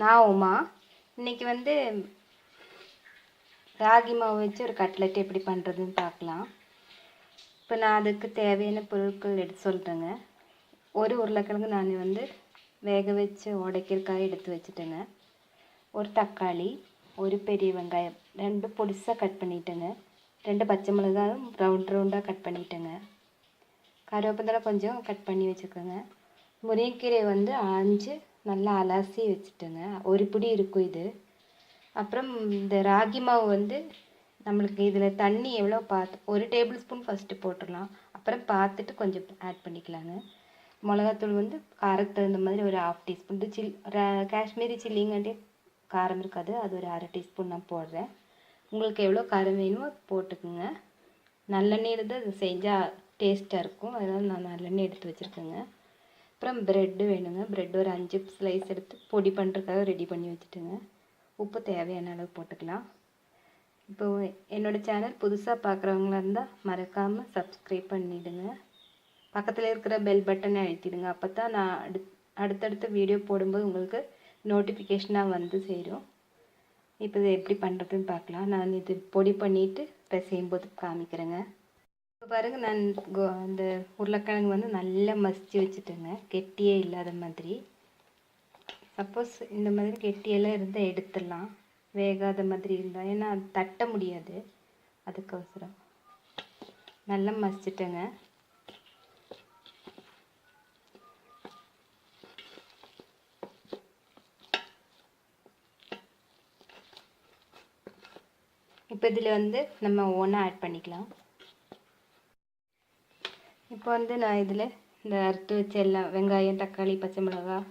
நான் உமா. இன்னைக்கு வந்து ராகி மாவு வச்சு ஒரு கட்லெட் எப்படி பண்ணுறதுன்னு பார்க்கலாம். இப்போ நான் அதுக்கு தேவையான பொருட்கள் எடுத்து சொல்கிறேங்க. ஒரு உருளைக்கிழங்கு நான் வந்து வேக வச்சு உடைக்கிறக்காக எடுத்து வச்சுட்டேங்க. ஒரு தக்காளி, ஒரு பெரிய வெங்காயம் 2 பொடிசாக கட் பண்ணிட்டேங்க. 2 பச்சை மிளகாயும் ரவுண்டாக கட் பண்ணிட்டேங்க. கருவேப்பிலை கொஞ்சம் கட் பண்ணி வச்சுக்கோங்க. முருங்கைக்கீரை வந்து ஆஞ்சு நல்லா அலசி வச்சுட்டேங்க. ஒரு பிடி இருக்கும் இது. அப்புறம் இந்த ராகி மாவு வந்து நம்மளுக்கு இதில் தண்ணி எவ்வளோ பார்த்து 1 டேபிள் ஸ்பூன் ஃபஸ்ட்டு போட்டுடலாம். அப்புறம் பார்த்துட்டு கொஞ்சம் ஆட் பண்ணிக்கலாங்க. மிளகாத்தூள் வந்து காரத்துக்கு தகுந்த மாதிரி ஒரு 1/2 டீஸ்பூன். காஷ்மீரி சில்லிங்காட்டி காரம் இருக்காது, அது ஒரு 1/2 டீஸ்பூன் நான் போடுறேன். உங்களுக்கு எவ்வளோ காரம் வேணுமோ போட்டுக்குங்க. நல்லெண்ணெயில் தான் இது செஞ்சால் டேஸ்ட்டாக இருக்கும், அதனால் நான் நல்லெண்ணெய் எடுத்து வச்சுருக்கேங்க. அப்புறம் ப்ரெட்டு வேணுங்க. ப்ரெட் ஒரு 5 ஸ்லைஸ் எடுத்து பொடி பண்ணுறதுக்காக ரெடி பண்ணி வச்சுட்டுங்க. உப்பு தேவையான அளவு போட்டுக்கலாம். இப்போ என்னோடய சேனல் புதுசாக பார்க்குறவங்களா இருந்தால் மறக்காமல் சப்ஸ்கிரைப் பண்ணிவிடுங்க. பக்கத்தில் இருக்கிற பெல் பட்டனை அழுத்திடுங்க. அப்போ தான் நான் அடுத்தடுத்த வீடியோ போடும்போது உங்களுக்கு நோட்டிஃபிகேஷனாக வந்து சேரும். இப்போ இதை எப்படி பண்ணுறதுன்னு பார்க்கலாம். நான் இது பொடி பண்ணிவிட்டு செய்யும்போது காமிக்கிறேங்க. இப்போ பாருங்கள், நான் அந்த உருளைக்கிழங்கு வந்து நல்லா மசிச்சு வச்சுட்டேங்க, கெட்டியே இல்லாத மாதிரி. சப்போஸ் இந்த மாதிரி கெட்டியெல்லாம் இருந்தால் எடுத்துடலாம், வேகாத மாதிரி இருந்தால், ஏன்னா அது தட்ட முடியாது, அதுக்கோசரம் நல்லா மசிச்சிட்டேங்க. இப்போ இதில் வந்து நம்ம ஒவ்வொன்றா ஆட் பண்ணிக்கலாம். இப்போ வந்து நான் இதில் இந்த அறுத்து வச்ச எல்லாம் வெங்காயம், தக்காளி, பச்சை மிளகாய்,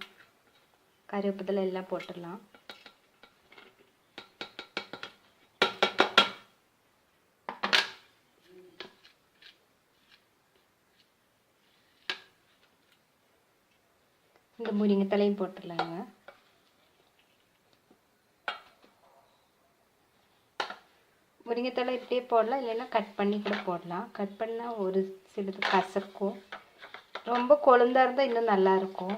கருவேப்பிலை எல்லாம் போட்டுடலாம். இந்த முருங்கை தலையும் போட்டுடலாங்க. முருங்கைத்தலை இப்படியே போடலாம், இல்லைன்னா கட் பண்ணி கூட போடலாம். கட் பண்ணால் ஒரு சிலது கசக்கும், ரொம்ப கொழுந்தா இருந்தால் இன்னும் நல்லாயிருக்கும்.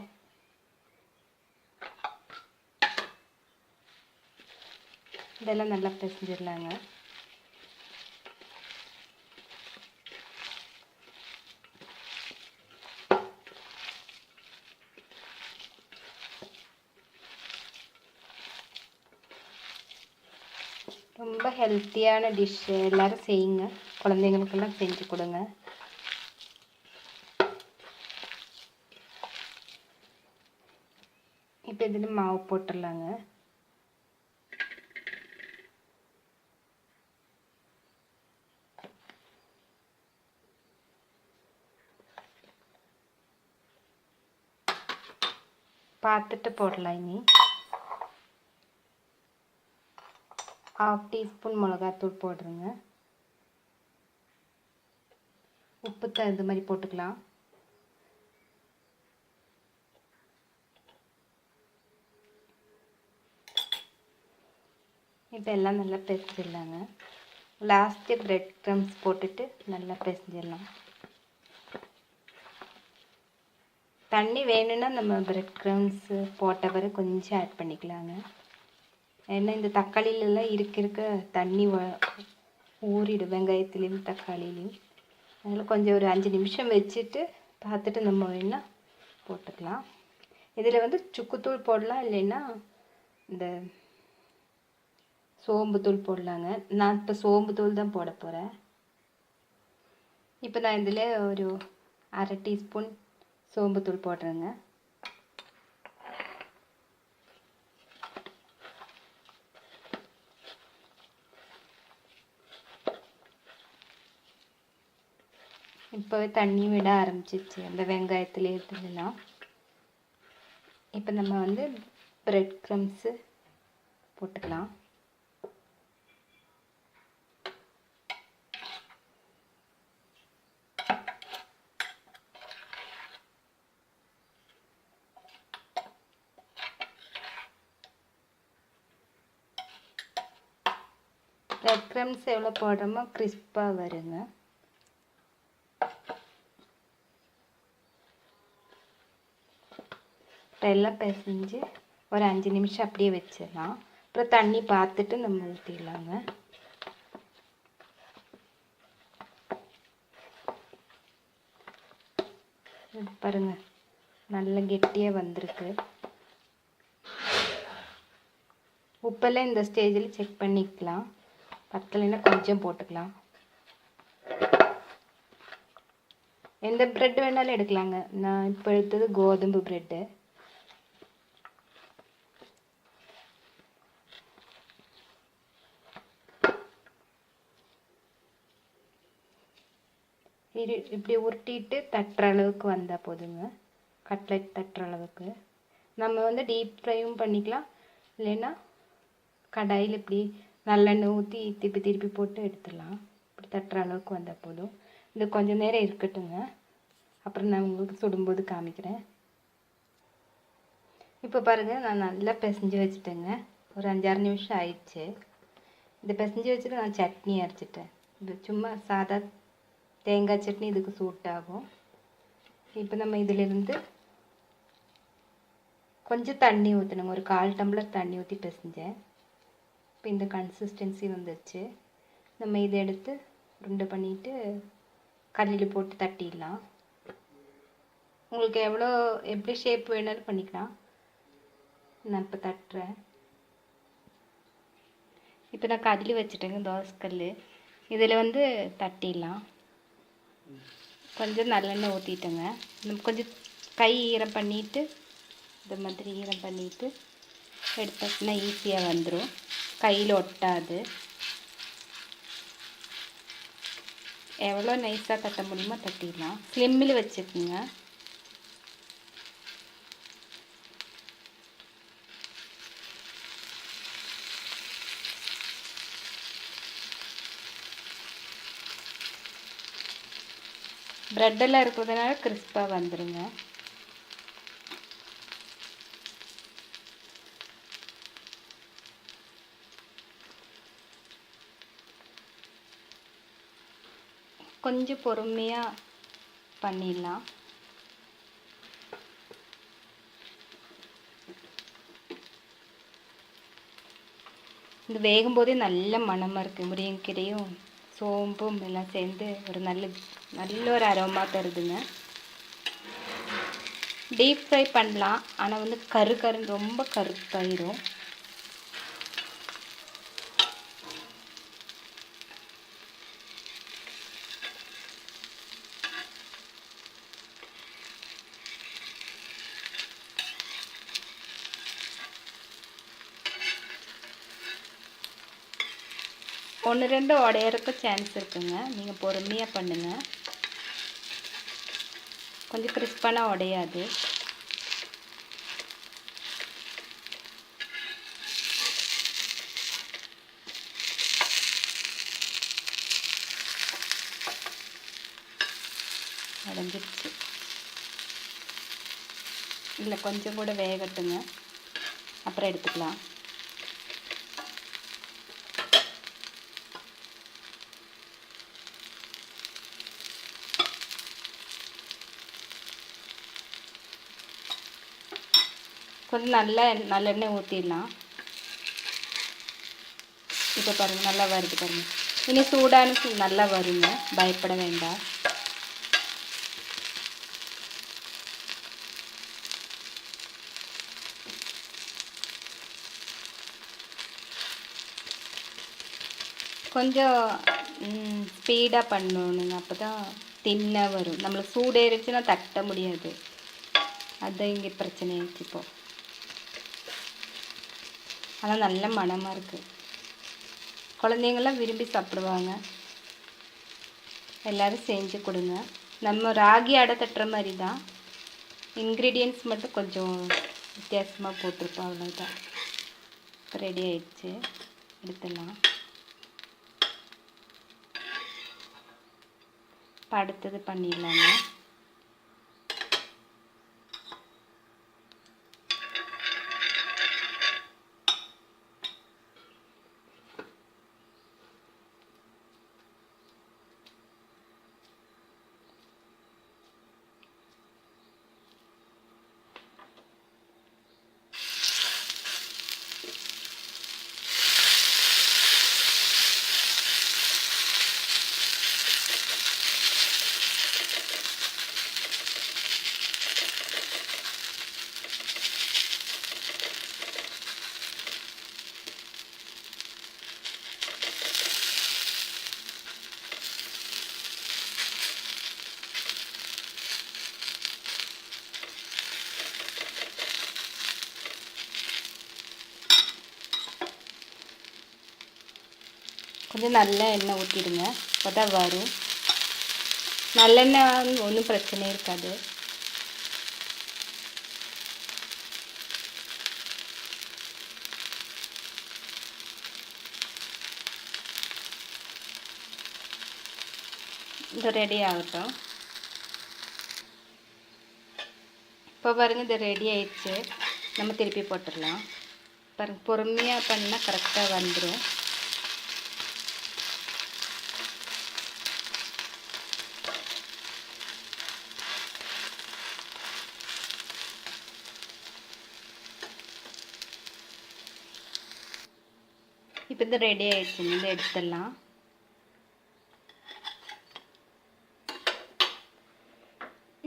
இதெல்லாம் நல்லா பிசைஞ்சிடலாங்க. ரொம்ப ஹெல்த்தியான டிஷ், எல்லோரும் செய்யுங்க, குழந்தைங்களுக்கெல்லாம் செஞ்சு கொடுங்க. இப்போ இதில் மாவு போட்டுடலாங்க. பார்த்துட்டு போடலாம். இனி 1/2 டீஸ்பூன் மிளகாத்தூள் போடுறேங்க. உப்பு தகுந்த மாதிரி போட்டுக்கலாம். இப்போ எல்லாம் நல்லா பிசைஞ்சிடலாங்க. லாஸ்ட்டு ப்ரெட் க்ரம்ஸ் போட்டுட்டு நல்லா பிசைஞ்சிடலாம். தண்ணி வேணும்னா நம்ம ப்ரெட் க்ரம்ஸு போட்ட பிறகு கொஞ்சம் ஆட் பண்ணிக்கலாங்க. ஏன்னா இந்த தக்காளியிலலாம் இருக்க தண்ணி ஊறிடும், வெங்காயத்துலேயும் தக்காளிலையும். அதில் கொஞ்சம் ஒரு 5 நிமிஷம் வச்சுட்டு பார்த்துட்டு நம்ம வேணால் போட்டுக்கலாம். இதில் வந்து சுக்குத்தூள் போடலாம், இல்லைன்னா இந்த சோம்புத்தூள் போடலாங்க. நான் இப்போ சோம்புத்தூள் தான் போட போகிறேன். இப்போ நான் இதில் ஒரு 1/2 டீஸ்பூன் சோம்புத்தூள் போடுறேங்க. இப்போவே தண்ணி விட ஆரம்பிச்சிச்சு அந்த வெங்காயத்தில் இதுலாம். இப்போ நம்ம வந்து ப்ரெட் க்ரம்ஸு போட்டுக்கலாம். ப்ரெட் க்ரம்ஸ் எவ்வளோ போடுறோமோ கிறிஸ்பாக வருங்க. இப்போ எல்லாம் பிசைஞ்சு ஒரு 5 நிமிஷம் அப்படியே வச்சிடலாம். அப்புறம் தண்ணி பார்த்துட்டு நம்ம ஊற்றிடலாங்க. பாருங்க நல்ல கெட்டியாக வந்திருக்கு. உப்பெல்லாம் இந்த ஸ்டேஜில் செக் பண்ணிக்கலாம். பத்தலைன்னா கொஞ்சம் போட்டுக்கலாம். எந்த ப்ரெட் வேணாலும் எடுக்கலாங்க. நான் இப்போ எடுத்தது கோதுமை ப்ரெட்டு. இப்படி உருட்டிட்டு தட்டுற அளவுக்கு வந்தால் போதுங்க. கட்லெட் தட்டுற அளவுக்கு. நம்ம வந்து டீப் ஃப்ரையும் பண்ணிக்கலாம், இல்லைன்னா கடாயில் இப்படி நல்லெண்ணெய் ஊற்றி திருப்பி திருப்பி போட்டு எடுத்துடலாம். இப்படி தட்டுற அளவுக்கு வந்தால் போதும். இது கொஞ்சம் நேரம் இருக்கட்டுங்க, அப்புறம் நான் உங்களுக்கு சுடும்போது காமிக்கிறேன். இப்போ பாருங்கள், நான் நல்லா பிசைஞ்சு வச்சுட்டேங்க. ஒரு 5-6 நிமிஷம் ஆயிடுச்சு. இந்த பிசைஞ்சு வச்சுட்டு நான் சட்னி அரைச்சிட்டேன். இது சும்மா சாதா தேங்காய் சட்னி இதுக்கு சூட் ஆகும். இப்போ நம்ம இதிலிருந்து கொஞ்சம் தண்ணி ஊற்றணுங்க. ஒரு 1/4 டம்ளர் தண்ணி ஊற்றி பிசைஞ்சேன். இப்போ இந்த கன்சிஸ்டன்சி வந்துடுச்சு. நம்ம இதை எடுத்து உருண்டை பண்ணிவிட்டு கல்லில் போட்டு தட்டிடலாம். உங்களுக்கு எப்படி ஷேப் வேணாலும் பண்ணிக்கலாம். நான் இப்போ தட்டுறேன். இப்போ நான் கல் வச்சுட்டேங்க, தோசைக்கல். இதில் வந்து தட்டிடலாம். கொஞ்சம் நல்லெண்ணெய் ஊற்றிட்டேங்க. நம்ம கொஞ்சம் கை ஈரம் பண்ணிவிட்டு இந்த மாதிரி ஈரம் பண்ணிவிட்டு எடுத்தோம்னா ஈஸியாக வந்துடும், கையில் ஒட்டாது. எவ்வளோ நைஸாக தட்ட முடியுமோ தட்டிடலாம். ஸ்லிம்மில் வச்சுக்கோங்க. ப்ரெட்டெல்லாம் இருக்கிறதுனால கிறிஸ்பாக வந்துடுங்க. கொஞ்சம் பொறுமையாக பண்ணிடலாம். இது வேகும்போதே நல்ல மணமாக இருக்குது. முருங்கைக்கீரையும் சோம்பும் எல்லாம் சேர்ந்து ஒரு நல்ல ஒரு அரோமா தருதுங்க. டீப் ஃப்ரை பண்ணலாம், ஆனால் வந்து கருன்னு ரொம்ப கருப்பாயிரும். ஒன்று ரெண்டு உடையறக்கு சான்ஸ் இருக்குங்க. நீங்கள் பொறுமையாக பண்ணுங்கள். கொஞ்சம் கிறிஸ்பான உடையாது. அடைஞ்சிருச்சு. இல்லை கொஞ்சம் கூட வேகட்டுங்க, அப்புறம் எடுத்துக்கலாம். கொஞ்சம் நல்லெண்ணெய் ஊற்றிடலாம். இப்போ பாருங்கள் நல்லா வருது பாருங்கள். இனி சூடான நல்லா வருங்க, பயப்பட வேண்டாம். கொஞ்சம் ஸ்பீடாக பண்ணணுங்க, அப்போ தான் தின்னாக வரும். நம்மளுக்கு சூடேறிச்சுன்னா தட்ட முடியாது. அதுதான் இங்கே பிரச்சனை ஆயிடுச்சு இப்போ. ஆனால் நல்ல மணமாக இருக்குது. குழந்தைங்களாம் விரும்பி சாப்பிடுவாங்க. எல்லோரும் செஞ்சு கொடுங்க. நம்ம ராகி அடை தட்டுற மாதிரி தான், இன்க்ரீடியன்ட்ஸ் மட்டும் கொஞ்சம் வித்தியாசமாக போட்டிருப்போம், அவ்வளோதான். இப்போ ரெடி ஆயிடுச்சு, எடுத்துடலாம். இப்போ அடுத்தது பண்ணிடலாங்க. கொஞ்சம் நல்ல எண்ணெய் ஊற்றிடுங்க, அப்போ தான் வரும். நல்லெண்ணெய் ஒன்றும் பிரச்சனை இருக்காது. இது ரெடி ஆகட்டும். இப்போ பாருங்கள், இது ரெடி ஆயிடுச்சு. நம்ம திருப்பி போட்டுடலாம். பாருங்கள், பொறுமையாக பண்ணால் கரெக்டாக வந்துடும். இப்போ இது ரெடி ஆயிடுச்சுங்க, இதை எடுத்துடலாம்.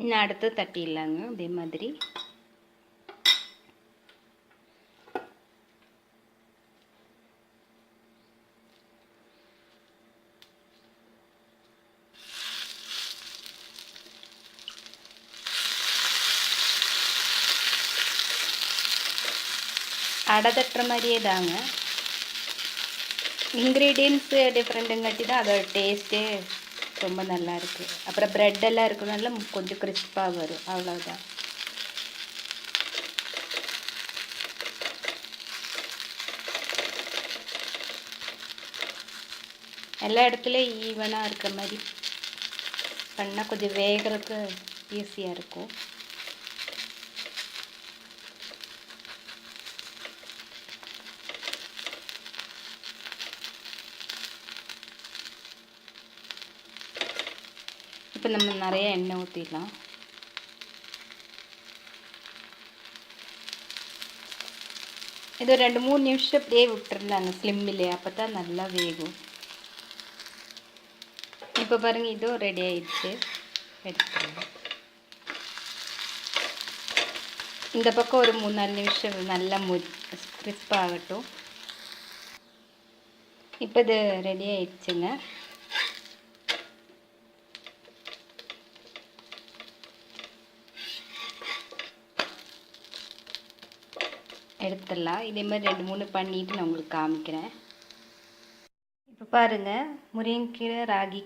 இன்னும் அடுத்து தட்டிடலாங்க அதே மாதிரி. அடை தட்டுற மாதிரியே தாங்க. இன்க்ரீடியன்ஸு டிஃப்ரெண்ட்டுங்காட்டி தான் அதோட டேஸ்ட்டே ரொம்ப நல்லா இருக்குது. அப்புறம் ப்ரெட் எல்லாம் இருக்கனால கொஞ்சம் கிறிஸ்பாக வரும், அவ்வளோதான். எல்லா இடத்துலையும் ஈவனாக இருக்கிற மாதிரி பண்ணால் கொஞ்சம் வேகிறதுக்கு ஈஸியாக இருக்கும். இப்போ நம்ம நிறைய எண்ணெய் ஊற்றிடலாம். இது 2-3 நிமிஷம் அப்படியே விட்டுருந்தாங்க ஸ்லிம்மிலே, அப்போ தான் நல்லா வேகும். இப்போ பாருங்கள், இதுவும் ரெடி ஆயிடுச்சு. எடுத்துக்கலாம். இந்த பக்கம் ஒரு 3-4 நிமிஷம் நல்லா கிறிஸ்பாகட்டும். இப்போ இது ரெடி ஆயிடுச்சுங்க. எடுத்துடலாம். இதே மாதிரி 2-3 பண்ணிவிட்டு நான் உங்களுக்கு காமிக்கிறேன். இப்போ பாருங்கள், முருங்கைக்கீரை ராகி